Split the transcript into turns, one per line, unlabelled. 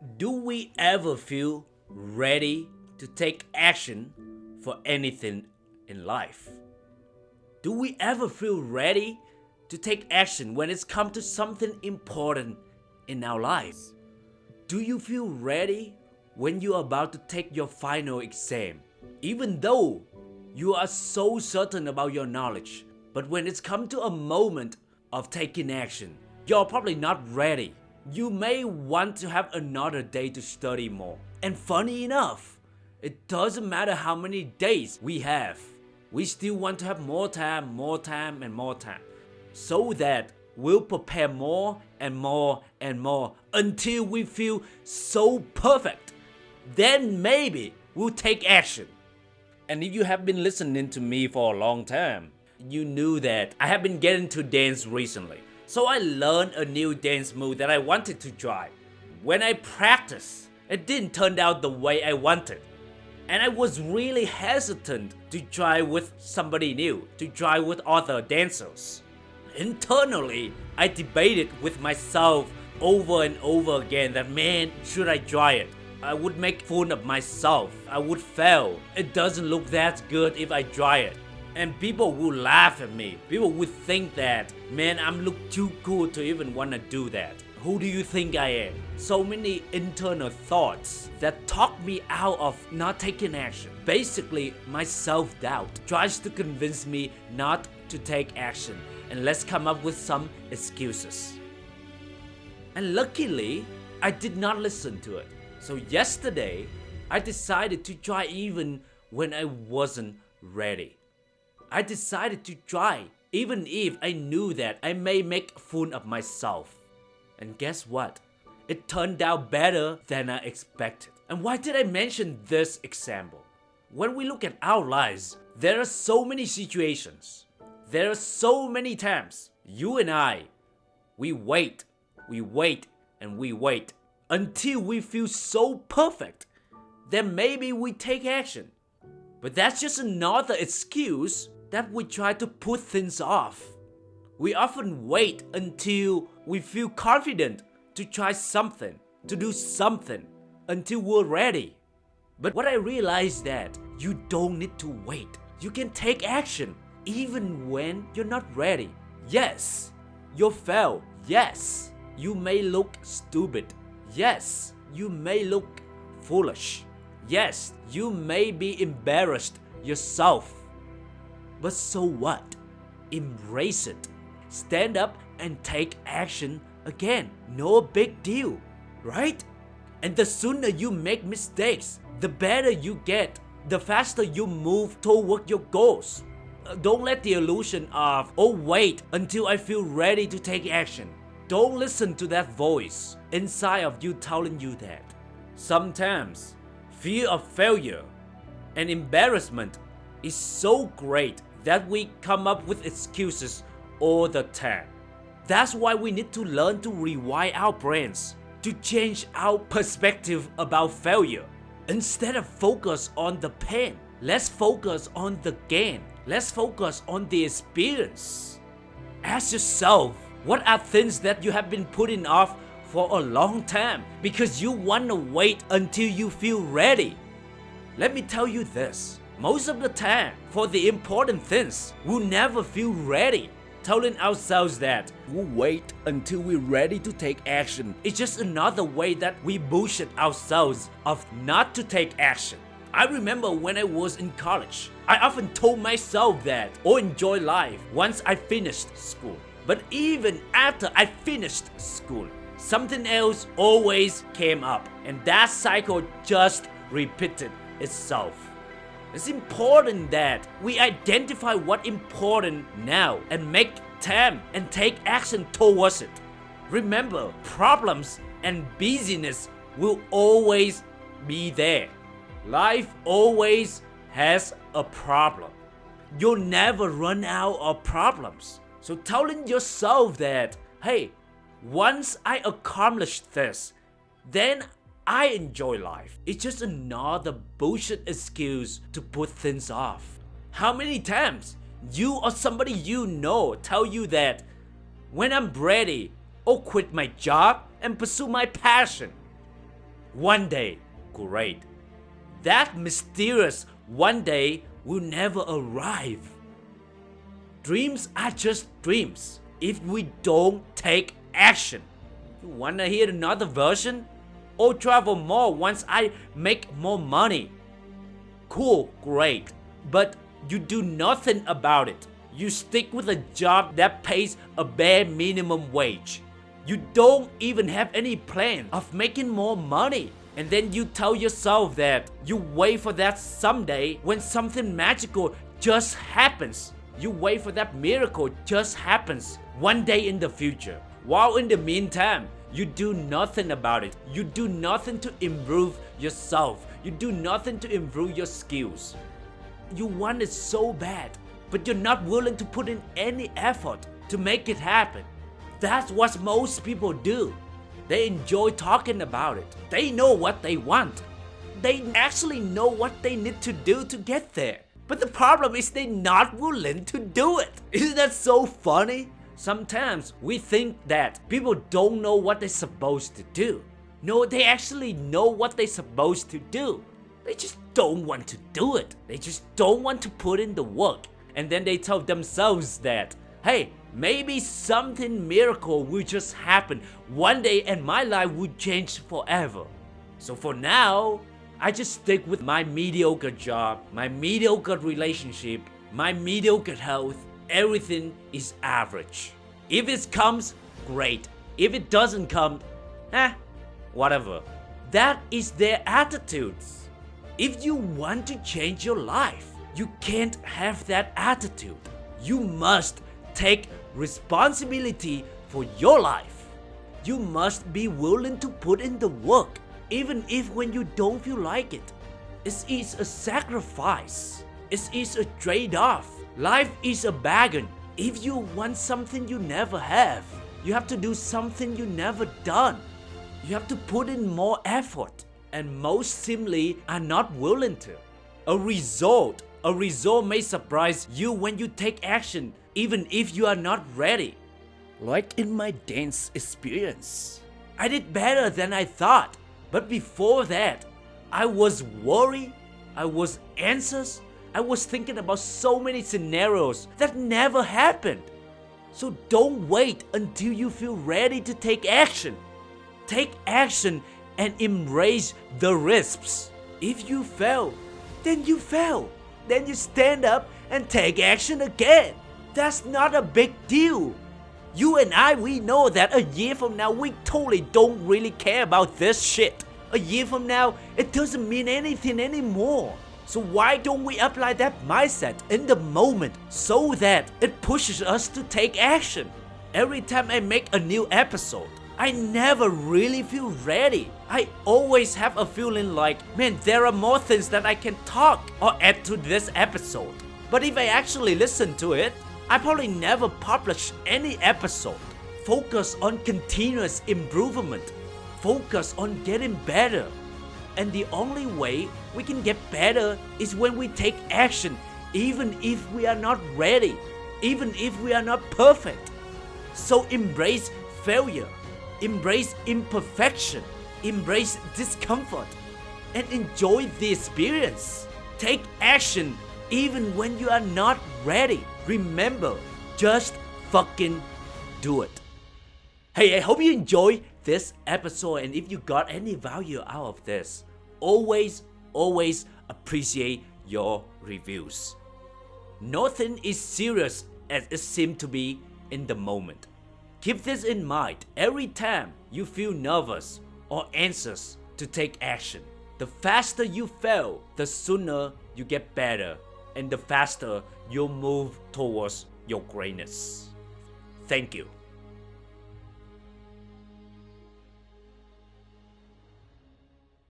Do we ever feel ready to take action for anything in life? Do we ever feel ready to take action when it's come to something important in our lives? Do you feel ready when you're about to take your final exam? Even though you are so certain about your knowledge, but when it's come to a moment of taking action, you're probably not ready. You may want to have another day to study more. And funny enough, it doesn't matter how many days we have. We still want to have more time, and more time. So that we'll prepare more and more and more until we feel so perfect. Then maybe we'll take action. And if you have been listening to me for a long time, you knew that I have been getting to dance recently. So I learned a new dance move that I wanted to try. When I practiced, it didn't turn out the way I wanted. And I was really hesitant to try with somebody new, to try with other dancers. Internally, I debated with myself over and over again that, man, should I try it? I would make fun of myself. I would fail. It doesn't look that good if I try it. And people will laugh at me. People would think that, man, I'm look too cool to even want to do that. Who do you think I am? So many internal thoughts that talk me out of not taking action. Basically, my self-doubt tries to convince me not to take action. And let's come up with some excuses. And luckily, I did not listen to it. So yesterday, I decided to try even when I wasn't ready. I decided to try even if I knew that I may make fun of myself. And guess what? It turned out better than I expected. And why did I mention this example? When we look at our lives, there are so many situations. There are so many times you and I, we wait, and we wait until we feel so perfect. Then maybe we take action. But that's just another excuse that we try to put things off. We often wait until we feel confident to try something, to do something, until we're ready. But what I realized that you don't need to wait. You can take action even when you're not ready. Yes, you'll fail. Yes, you may look stupid. Yes, you may look foolish. Yes, you may be embarrassed yourself. But so what? Embrace it. Stand up and take action again. No big deal, right? And the sooner you make mistakes, the better you get. The faster you move toward your goals. Don't let the illusion of, oh wait until I feel ready to take action. Don't listen to that voice inside of you telling you that. Sometimes, fear of failure and embarrassment is so great that we come up with excuses all the time. That's why we need to learn to rewire our brains, to change our perspective about failure. Instead of focus on the pain, let's focus on the gain. Let's focus on the experience. Ask yourself, what are things that you have been putting off for a long time because you want to wait until you feel ready? Let me tell you this. Most of the time, for the important things, we'll never feel ready. Telling ourselves that we'll wait until we're ready to take action is just another way that we bullshit ourselves of not to take action. I remember when I was in college, I often told myself that I'll enjoy life once I finished school. But even after I finished school, something else always came up, and that cycle just repeated itself. It's important that we identify what's important now and make time and take action towards it. Remember, problems and busyness will always be there. Life always has a problem. You'll never run out of problems. So telling yourself that, hey, once I accomplish this, then I enjoy life. It's just another bullshit excuse to put things off. How many times you or somebody you know tell you that when I'm ready, I'll quit my job and pursue my passion. One day, great. That mysterious one day will never arrive. Dreams are just dreams if we don't take action. You wanna hear another version? Or travel more once I make more money. Cool, great. But you do nothing about it. You stick with a job that pays a bare minimum wage. You don't even have any plan of making more money. And then you tell yourself that you wait for that someday when something magical just happens. You wait for that miracle just happens one day in the future. While in the meantime, you do nothing about it. You do nothing to improve yourself. You do nothing to improve your skills. You want it so bad, but you're not willing to put in any effort to make it happen. That's what most people do. They enjoy talking about it. They know what they want. They actually know what they need to do to get there. But the problem is they're not willing to do it. Isn't that so funny? Sometimes we think that people don't know what they're supposed to do. No, they actually know what they're supposed to do. They just don't want to do it. They just don't want to put in the work. And then they tell themselves that, hey, maybe something miracle will just happen one day and my life will change forever. So for now, I just stick with my mediocre job, my mediocre relationship, my mediocre health. Everything is average. If it comes, great. If it doesn't come, whatever. That is their attitudes. If you want to change your life, you can't have that attitude. You must take responsibility for your life. You must be willing to put in the work, even if when you don't feel like it. It is a sacrifice. It is a trade-off. Life is a bargain. If you want something you never have, you have to do something you never done. You have to put in more effort, and most simply are not willing to. A result may surprise you when you take action, even if you are not ready. Like in my dance experience, I did better than I thought, but before that, I was worried, I was anxious, I was thinking about so many scenarios that never happened. So don't wait until you feel ready to take action. Take action and embrace the risks. If you fail, then you fail. Then you stand up and take action again. That's not a big deal. You and I, we know that a year from now, we totally don't really care about this shit. A year from now, it doesn't mean anything anymore. So why don't we apply that mindset in the moment so that it pushes us to take action? Every time I make a new episode, I never really feel ready. I always have a feeling like, man, there are more things that I can talk or add to this episode. But if I actually listen to it, I probably never publish any episode. Focus on continuous improvement. Focus on getting better. And the only way we can get better is when we take action, even if we are not ready, even if we are not perfect. So embrace failure, embrace imperfection, embrace discomfort, and enjoy the experience. Take action even when you are not ready. Remember, just fucking do it. Hey, I hope you enjoyed this episode, and if you got any value out of this, always appreciate your reviews. Nothing is serious as it seems to be in the moment. Keep this in mind every time you feel nervous or anxious to take action. The faster you fail, the sooner you get better, and the faster you'll move towards your greatness. Thank you.